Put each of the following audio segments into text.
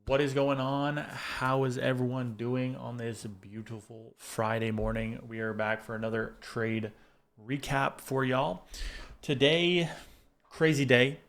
What is going on? How is everyone doing on this beautiful Friday morning? We are back for another trade recap for y'all. Today, crazy day.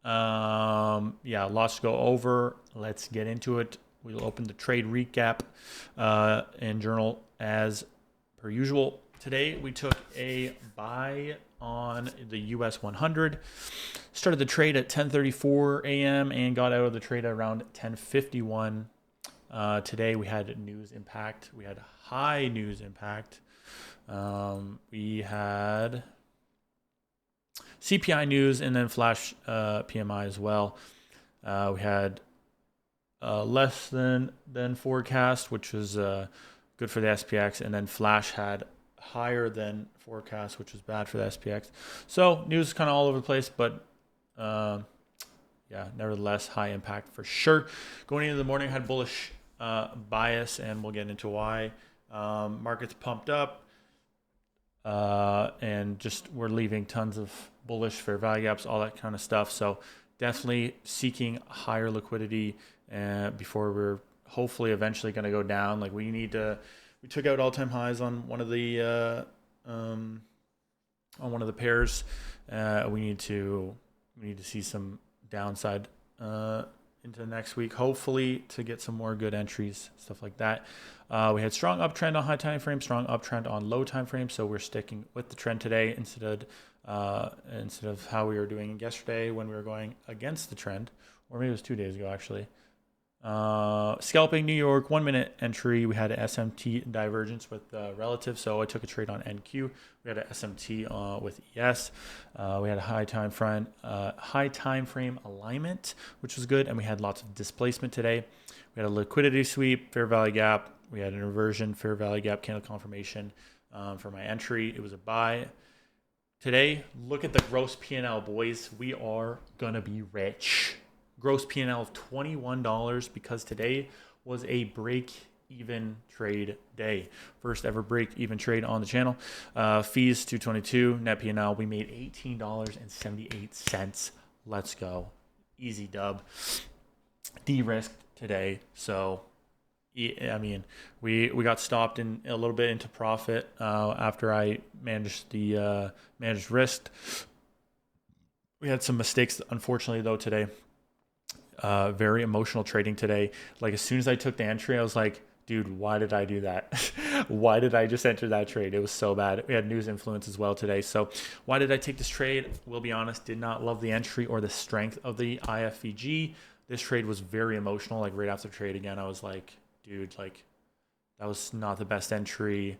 Lots to go over. Let's get into it. We'll open the trade recap and journal as per usual. Today, we took a buy on the US 100. Started the trade at 10:34 a.m. and got out of the trade at around 10:51. Today, we had news impact. We had high news impact. We had CPI news and then flash PMI as well. We had less than forecast, which was good for the SPX, and then flash had higher than forecast, which was bad for the SPX. So news is kind of all over the place, but nevertheless, high impact for sure. Going into the morning, had bullish bias, and we'll get into why. Markets pumped up, and just we're leaving tons of bullish fair value gaps, all that kind of stuff. So definitely seeking higher liquidity before we're hopefully eventually going to go down. Like we took out all-time highs on one of the pairs. We need to see some downside into next week, hopefully, to get some more good entries, stuff like that. We had strong uptrend on high time frame, strong uptrend on low time frame, so we're sticking with the trend today instead of how we were doing yesterday when we were going against the trend, or maybe it was 2 days ago actually. Scalping New York 1 minute entry. We had an SMT divergence with relative, so I took a trade on NQ. We had an SMT with ES. We had a high time frame alignment, which was good, and we had lots of displacement today. We had a liquidity sweep, fair value gap. We had an inversion, fair value gap, candle confirmation for my entry. It was a buy. Today, look at the gross P&L, boys. We are gonna be rich. Gross P&L of $21 because today was a break-even trade day. First ever break-even trade on the channel. Fees $222. Net P&L, we made $18.78. Let's go. Easy dub. De-risked today. So, I mean, we got stopped in a little bit into profit after I managed risk. We had some mistakes, unfortunately, though, today. Very emotional trading today. Like as soon as I took the entry, I was like, dude, why did I do that? Why did I just enter that trade? It was so bad. We had news influence as well today. So why did I take this trade? We'll be honest, did not love the entry or the strength of the IFVG. This trade was very emotional. Like right after trade again, I was like, dude, like that was not the best entry.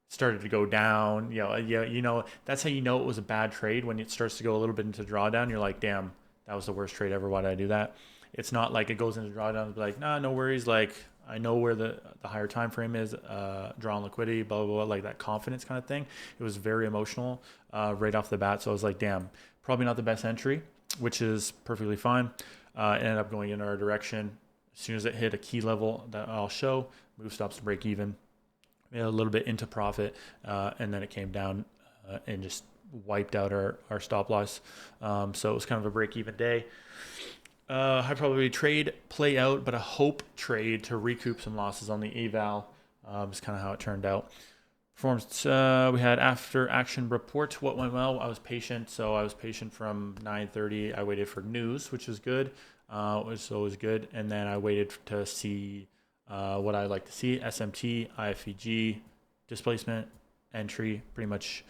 Started to go down. That's how you know it was a bad trade when it starts to go a little bit into drawdown. You're like, damn, that was the worst trade ever. Why did I do that? It's not like it goes into drawdown and be like, nah, no worries. Like I know where the higher time frame is, drawing liquidity, blah, blah, blah, like that confidence kind of thing. It was very emotional right off the bat. So I was like, damn, probably not the best entry, which is perfectly fine. It ended up going in our direction. As soon as it hit a key level that I'll show, move stops to break even. We had a little bit into profit, and then it came down and just wiped out our stop loss. So it was kind of a break-even day. High probability trade play out, but a hope trade to recoup some losses on the Eval. Is kind of how it turned out. Performance, we had after action report. What went well? I was patient. So I was patient from 9:30. I waited for news, which was good. Which was good. And then I waited to see what I like to see. SMT, IFVG, displacement, entry, pretty much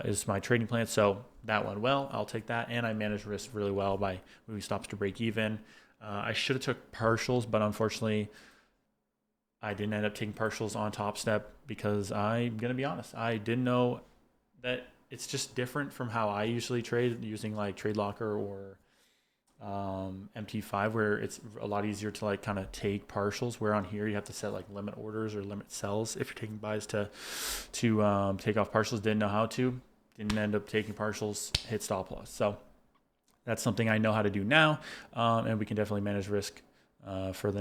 is my trading plan. So that went well. I'll take that. And I managed risk really well by moving stops to break even. I should have took partials, but unfortunately I didn't end up taking partials on TopStep because I'm going to be honest. I didn't know that it's just different from how I usually trade using like Trade Locker or MT5, where it's a lot easier to like kind of take partials, where on here you have to set like limit orders or limit sells if you're taking buys to take off partials. Didn't know how to, didn't end up taking partials, hit stop loss. So that's something I know how to do now, and we can definitely manage risk for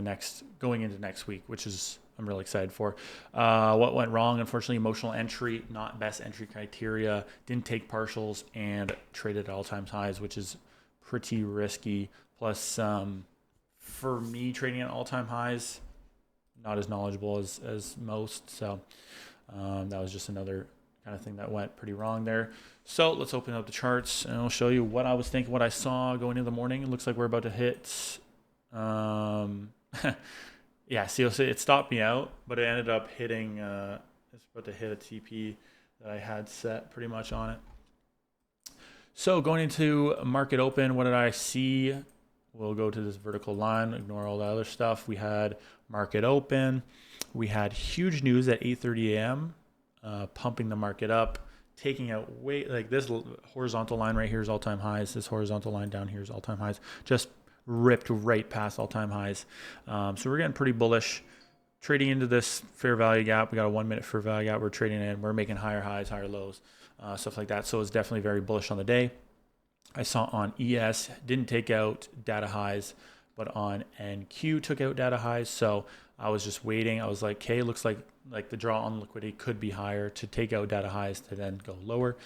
going into next week, which is I'm really excited for. What went wrong? Unfortunately, emotional entry, not best entry criteria. Didn't take partials and traded at all-time highs, which is pretty risky. Plus for me, trading at all-time highs, not as knowledgeable as most. So that was just another kind of thing that went pretty wrong there. So let's open up the charts and I'll show you what I was thinking, what I saw going into the morning. It looks like we're about to hit, yeah, see, it stopped me out, but it ended up hitting, it's about to hit a TP that I had set pretty much on it. So going into market open, what did I see? We'll go to this vertical line, ignore all the other stuff. We had market open. We had huge news at 8:30 a.m., pumping the market up, taking out weight. Like this horizontal line right here is all-time highs. This horizontal line down here is all-time highs. Just ripped right past all-time highs. So we're getting pretty bullish. Trading into this fair value gap. We got a 1 minute fair value gap. We're trading in. We're making higher highs, higher lows, stuff like that. So it's definitely very bullish on the day. I saw on ES, didn't take out data highs, but on NQ took out data highs. So I was just waiting. I was like, okay, looks like the draw on liquidity could be higher to take out data highs to then go lower.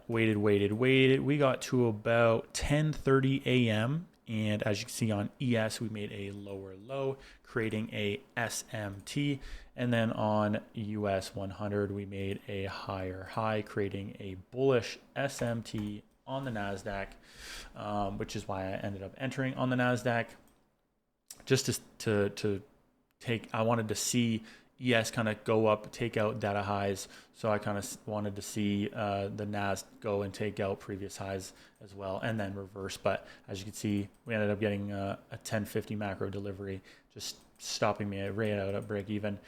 Waited. We got to about 10:30 a.m. And as you can see on ES, we made a lower low, creating a SMT. And then on US 100, we made a higher high, creating a bullish SMT on the NASDAQ, which is why I ended up entering on the NASDAQ. Just to take, I wanted to see ES kind of go up, take out data highs. So I kind of wanted to see the NAS go and take out previous highs as well, and then reverse. But as you can see, we ended up getting a 1050 macro delivery, just stopping me right out at break even.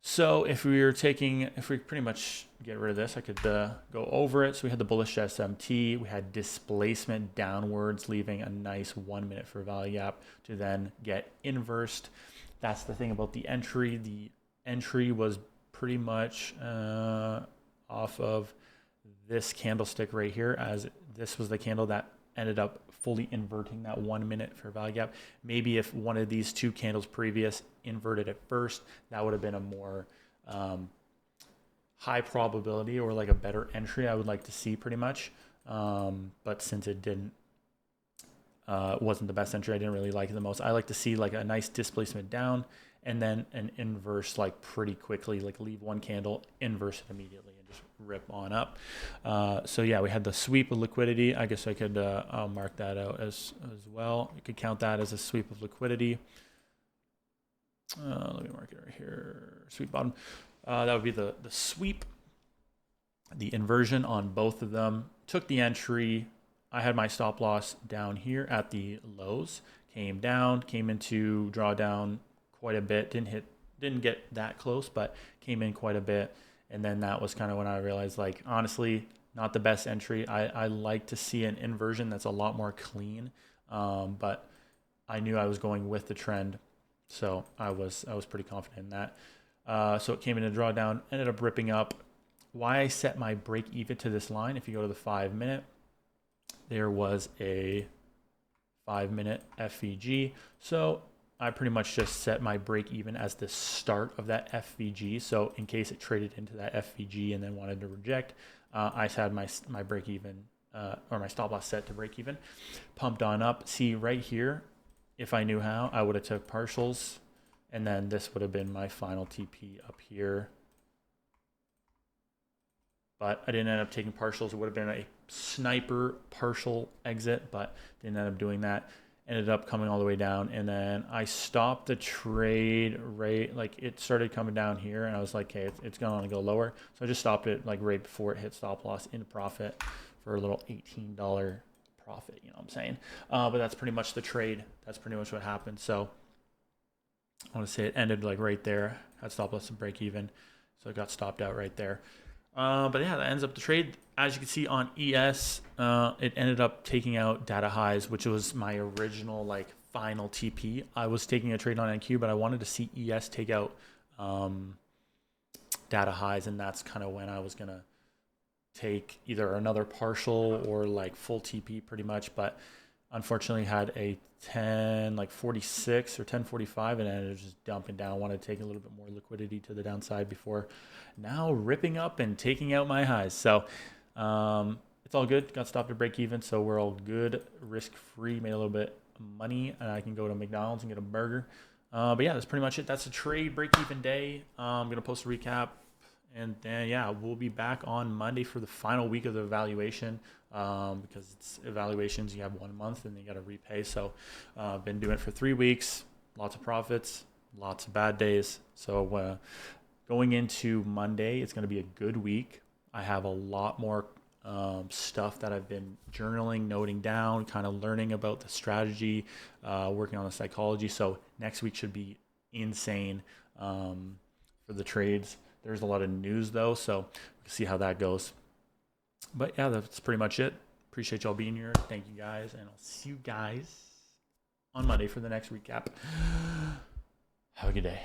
So if we pretty much get rid of this, I could go over it. So we had the bullish SMT, we had displacement downwards, leaving a nice 1 minute for value gap to then get inversed. That's the thing about the entry. The entry was pretty much off of this candlestick right here, as this was the candle that ended up fully inverting that 1 minute for value gap. Maybe if one of these two candles previous inverted at first, that would have been a more high probability or like a better entry I would like to see pretty much. But since it didn't, wasn't the best entry, I didn't really like it the most. I like to see like a nice displacement down and then an inverse like pretty quickly, like leave one candle, inverse it immediately, and just rip on up. So yeah, we had the sweep of liquidity. I guess I could I'll mark that out as well. You could count that as a sweep of liquidity. Let me mark it right here. Sweep bottom. That would be the sweep. The inversion on both of them. Took the entry. I had my stop loss down here at the lows. Came down, came into drawdown quite a bit. Didn't get that close, but came in quite a bit. And then that was kind of when I realized, like, honestly, not the best entry. I like to see an inversion that's a lot more clean. But I knew I was going with the trend. So I was pretty confident in that. So it came in a drawdown, ended up ripping up. Why I set my break even to this line, if you go to the 5 minute, there was a 5 minute FVG. So I pretty much just set my break even as the start of that FVG. So in case it traded into that FVG and then wanted to reject, I had my break even or my stop loss set to break even, pumped on up. See right here, if I knew how, I would have took partials, and then this would have been my final TP up here. But I didn't end up taking partials. It would have been a sniper partial exit, but didn't end up doing that. Ended up coming all the way down, and then I stopped the trade right, like it started coming down here, and I was like, okay, it's going to go lower. So I just stopped it like right before it hit stop loss into profit for a little $18 profit, you know what I'm saying? But that's pretty much the trade. That's pretty much what happened. So I want to say it ended like right there, had stop loss and break even. So it got stopped out right there. But yeah, that ends up the trade. As you can see on ES, it ended up taking out data highs, which was my original like final TP. I was taking a trade on NQ, but I wanted to see ES take out data highs, and that's kind of when I was gonna take either another partial or like full TP pretty much. But unfortunately had a 1046 or 1045 and then it was just dumping down. I wanted to take a little bit more liquidity to the downside before now ripping up and taking out my highs. So it's all good. Got stopped at break even, so we're all good. Risk free. Made a little bit money and I can go to McDonald's and get a burger. But yeah, that's pretty much it. That's a trade break-even day. I'm going to post a recap. And then, yeah, we'll be back on Monday for the final week of the evaluation because it's evaluations. You have 1 month and you got to repay. So I've been doing it for 3 weeks. Lots of profits, lots of bad days. So going into Monday, it's going to be a good week. I have a lot more stuff that I've been journaling, noting down, kind of learning about the strategy, working on the psychology. So next week should be insane for the trades. There's a lot of news though, so we can see how that goes. But yeah, that's pretty much it. Appreciate y'all being here. Thank you guys, and I'll see you guys on Monday for the next recap. Have a good day.